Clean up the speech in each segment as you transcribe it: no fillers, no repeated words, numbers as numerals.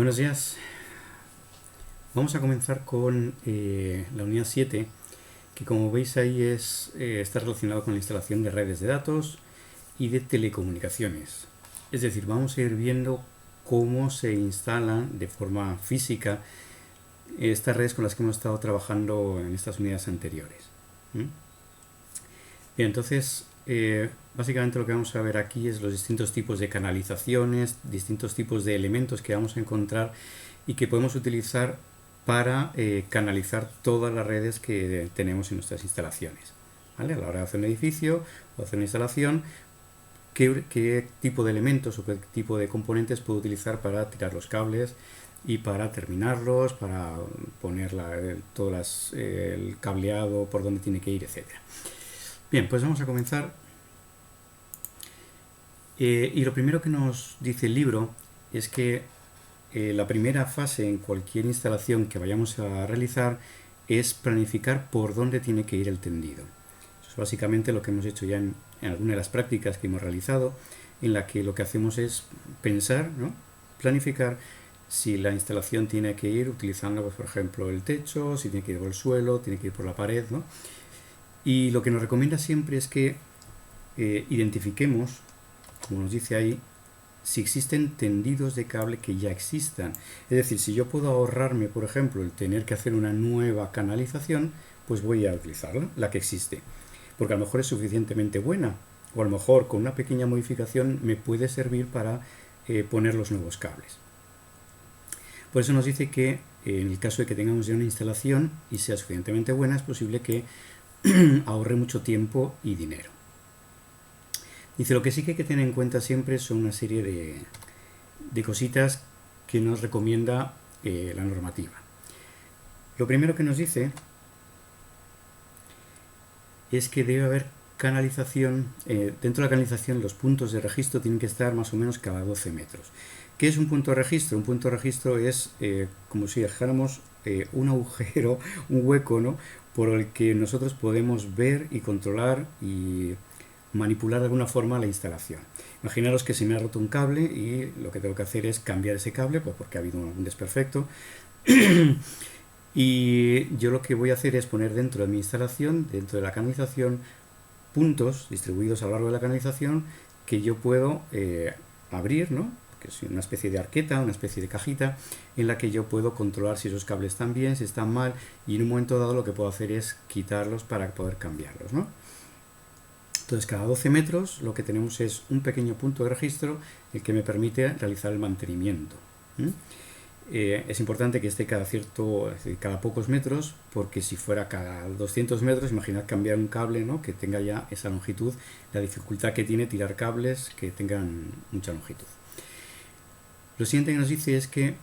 Buenos días. Vamos a comenzar con la unidad 7, que como veis ahí está relacionado con la instalación de redes de datos y de telecomunicaciones. Es decir, vamos a ir viendo cómo se instalan de forma física estas redes con las que hemos estado trabajando en estas unidades anteriores. Bien, entonces, básicamente lo que vamos a ver aquí es los distintos tipos de canalizaciones, distintos tipos de elementos que vamos a encontrar y que podemos utilizar para canalizar todas las redes que tenemos en nuestras instalaciones. ¿Vale? A la hora de hacer un edificio o hacer una instalación, ¿qué tipo de elementos o qué tipo de componentes puedo utilizar para tirar los cables y para terminarlos, para poner todo el cableado, por dónde tiene que ir, etcétera? Bien, pues vamos a comenzar. Y lo primero que nos dice el libro es que la primera fase en cualquier instalación que vayamos a realizar es planificar por dónde tiene que ir el tendido. Eso es básicamente lo que hemos hecho ya en alguna de las prácticas que hemos realizado, en la que lo que hacemos es pensar, ¿no? Planificar si la instalación tiene que ir utilizando, pues, por ejemplo, el techo, si tiene que ir por el suelo, tiene que ir por la pared, ¿no? Y lo que nos recomienda siempre es que identifiquemos, como nos dice ahí, si existen tendidos de cable que ya existan. Es decir, si yo puedo ahorrarme, por ejemplo, el tener que hacer una nueva canalización, pues voy a utilizarla, la que existe. Porque a lo mejor es suficientemente buena, o a lo mejor con una pequeña modificación me puede servir para poner los nuevos cables. Por eso nos dice que en el caso de que tengamos ya una instalación y sea suficientemente buena, es posible que ahorre mucho tiempo y dinero. Dice, lo que sí que hay que tener en cuenta siempre son una serie de cositas que nos recomienda la normativa. Lo primero que nos dice es que debe haber canalización. Dentro de la canalización los puntos de registro tienen que estar más o menos cada 12 metros. ¿Qué es un punto de registro? Un punto de registro es como si dejáramos un agujero, un hueco, ¿no?, por el que nosotros podemos ver y controlar y manipular de alguna forma la instalación. Imaginaros que se me ha roto un cable y lo que tengo que hacer es cambiar ese cable, pues porque ha habido un desperfecto. Y yo lo que voy a hacer es poner dentro de mi instalación, dentro de la canalización, puntos distribuidos a lo largo de la canalización que yo puedo abrir, ¿no?, que es una especie de arqueta, una especie de cajita en la que yo puedo controlar si esos cables están bien, si están mal, y en un momento dado lo que puedo hacer es quitarlos para poder cambiarlos, ¿no? Entonces, cada 12 metros lo que tenemos es un pequeño punto de registro el que me permite realizar el mantenimiento. Es importante que esté cada pocos metros, porque si fuera cada 200 metros, imaginad cambiar un cable, ¿no?, que tenga ya esa longitud, la dificultad que tiene tirar cables que tengan mucha longitud. Lo siguiente que nos dice es que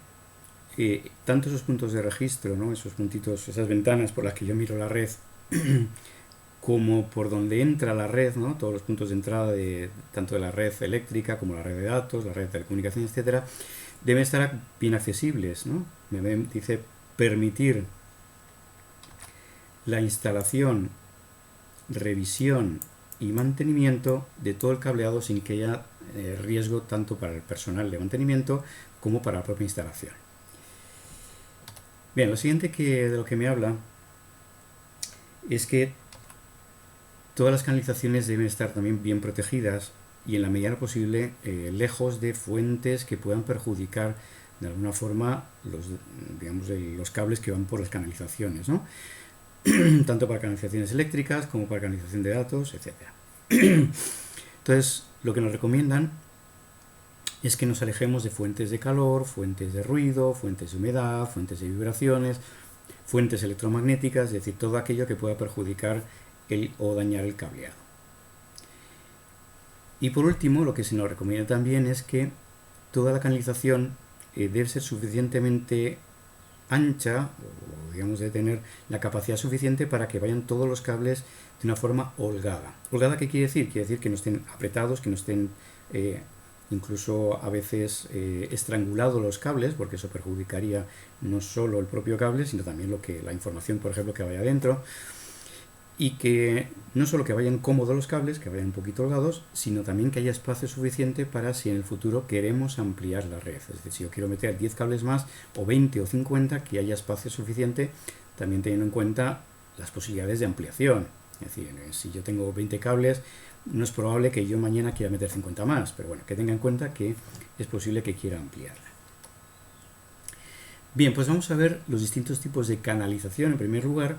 tanto esos puntos de registro, ¿no?, esos puntitos, esas ventanas por las que yo miro la red, como por donde entra la red, ¿no?, todos los puntos de entrada tanto de la red eléctrica como la red de datos, la red de telecomunicaciones, etcétera, deben estar bien accesibles, ¿no? Dice permitir la instalación, revisión y mantenimiento de todo el cableado sin que haya riesgo tanto para el personal de mantenimiento como para la propia instalación. Bien, lo siguiente de lo que me habla es que todas las canalizaciones deben estar también bien protegidas y en la medida posible lejos de fuentes que puedan perjudicar de alguna forma los cables que van por las canalizaciones, ¿no? Tanto para canalizaciones eléctricas como para canalización de datos, etc. Entonces, lo que nos recomiendan es que nos alejemos de fuentes de calor, fuentes de ruido, fuentes de humedad, fuentes de vibraciones, fuentes electromagnéticas, es decir, todo aquello que pueda perjudicar o dañar el cableado. Y por último, lo que se nos recomienda también es que toda la canalización debe ser suficientemente ancha, o digamos de tener la capacidad suficiente para que vayan todos los cables de una forma holgada. ¿Holgada qué quiere decir? Quiere decir que no estén apretados, que no estén incluso a veces estrangulados los cables, porque eso perjudicaría no solo el propio cable, sino también la información, por ejemplo, que vaya adentro. y que no solo que vayan cómodos los cables, que vayan un poquito holgados, sino también que haya espacio suficiente para si en el futuro queremos ampliar la red. Es decir, si yo quiero meter 10 cables más, o 20 o 50, que haya espacio suficiente, también teniendo en cuenta las posibilidades de ampliación. Es decir, si yo tengo 20 cables, no es probable que yo mañana quiera meter 50 más, pero bueno, que tenga en cuenta que es posible que quiera ampliarla. Bien, pues vamos a ver los distintos tipos de canalización en primer lugar,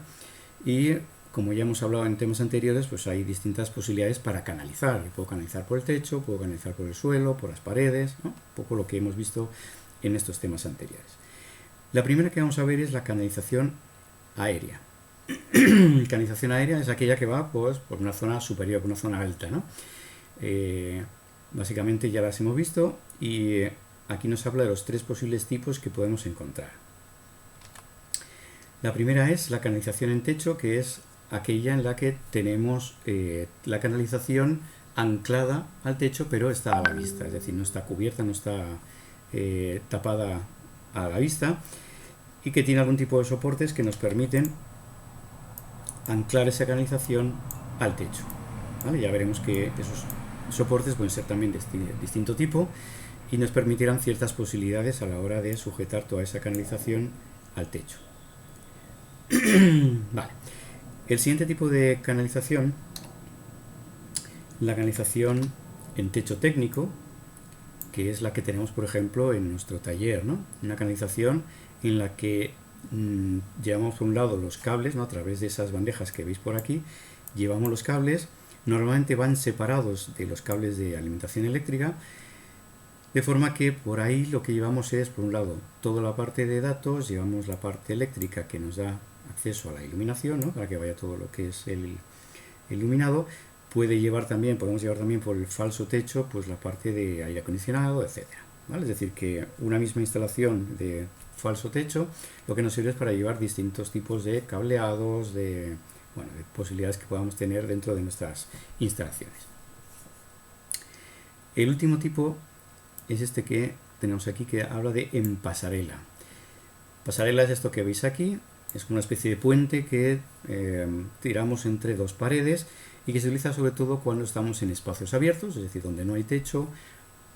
y como ya hemos hablado en temas anteriores, pues hay distintas posibilidades para canalizar. Yo puedo canalizar por el techo, puedo canalizar por el suelo, por las paredes, ¿no? Un poco lo que hemos visto en estos temas anteriores. La primera que vamos a ver es la canalización aérea. Canalización aérea es aquella que va pues, por una zona superior, por una zona alta, ¿no? Básicamente ya las hemos visto y aquí nos habla de los 3 posibles tipos que podemos encontrar. La primera es la canalización en techo, que es aquella en la que tenemos la canalización anclada al techo, pero está a la vista, es decir, no está cubierta, no está tapada a la vista, y que tiene algún tipo de soportes que nos permiten anclar esa canalización al techo. ¿Vale? Ya veremos que esos soportes pueden ser también de distinto tipo y nos permitirán ciertas posibilidades a la hora de sujetar toda esa canalización al techo. Vale. El siguiente tipo de canalización, la canalización en techo técnico, que es la que tenemos, por ejemplo, en nuestro taller, ¿no? Una canalización en la que llevamos por un lado los cables, ¿no? A través de esas bandejas que veis por aquí, llevamos los cables, normalmente van separados de los cables de alimentación eléctrica, de forma que por ahí lo que llevamos es, por un lado, toda la parte de datos, llevamos la parte eléctrica que nos da acceso a la iluminación, ¿no? Para que vaya todo lo que es el iluminado. Podemos llevar también por el falso techo pues la parte de aire acondicionado, etcétera, ¿vale? Es decir, que una misma instalación de falso techo lo que nos sirve es para llevar distintos tipos de cableados, de posibilidades que podamos tener dentro de nuestras instalaciones. El último tipo es este que tenemos aquí, que habla de en pasarela. Pasarela es esto que veis aquí, es una especie de puente que tiramos entre 2 paredes y que se utiliza sobre todo cuando estamos en espacios abiertos, es decir, donde no hay techo,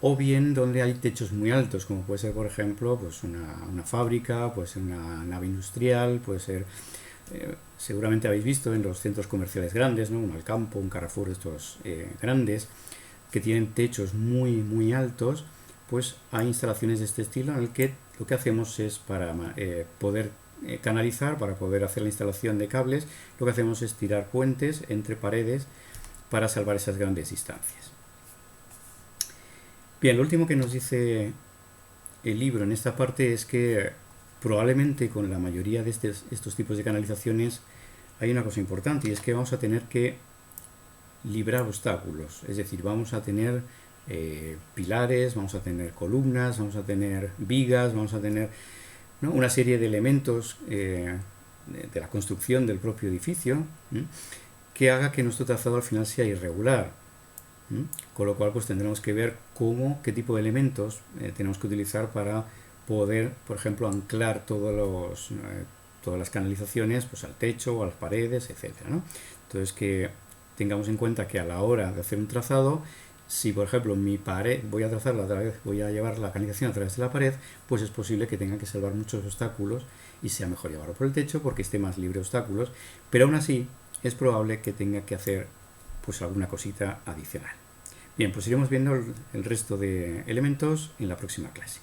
o bien donde hay techos muy altos, como puede ser, por ejemplo, pues una fábrica, puede ser una nave industrial, puede ser, seguramente habéis visto en los centros comerciales grandes, ¿no? Un Alcampo, un Carrefour, estos grandes, que tienen techos muy, muy altos, pues hay instalaciones de este estilo en el que lo que hacemos es para poder canalizar, para poder hacer la instalación de cables, lo que hacemos es tirar puentes entre paredes para salvar esas grandes distancias. Bien, lo último que nos dice el libro en esta parte es que probablemente con la mayoría de estos tipos de canalizaciones hay una cosa importante, y es que vamos a tener que librar obstáculos, es decir, vamos a tener pilares, vamos a tener columnas, vamos a tener vigas, vamos a tener, ¿no? Una serie de elementos de la construcción del propio edificio que haga que nuestro trazado al final sea irregular. Con lo cual pues tendremos que ver qué tipo de elementos tenemos que utilizar para poder, por ejemplo, anclar todas las canalizaciones pues al techo o a las paredes, etcétera, ¿no? Entonces que tengamos en cuenta que a la hora de hacer un trazado, si por ejemplo mi pared voy a trazarla a través, voy a llevar la canalización a través de la pared, pues es posible que tenga que salvar muchos obstáculos y sea mejor llevarlo por el techo porque esté más libre de obstáculos, pero aún así es probable que tenga que hacer pues alguna cosita adicional. Bien, pues iremos viendo el resto de elementos en la próxima clase.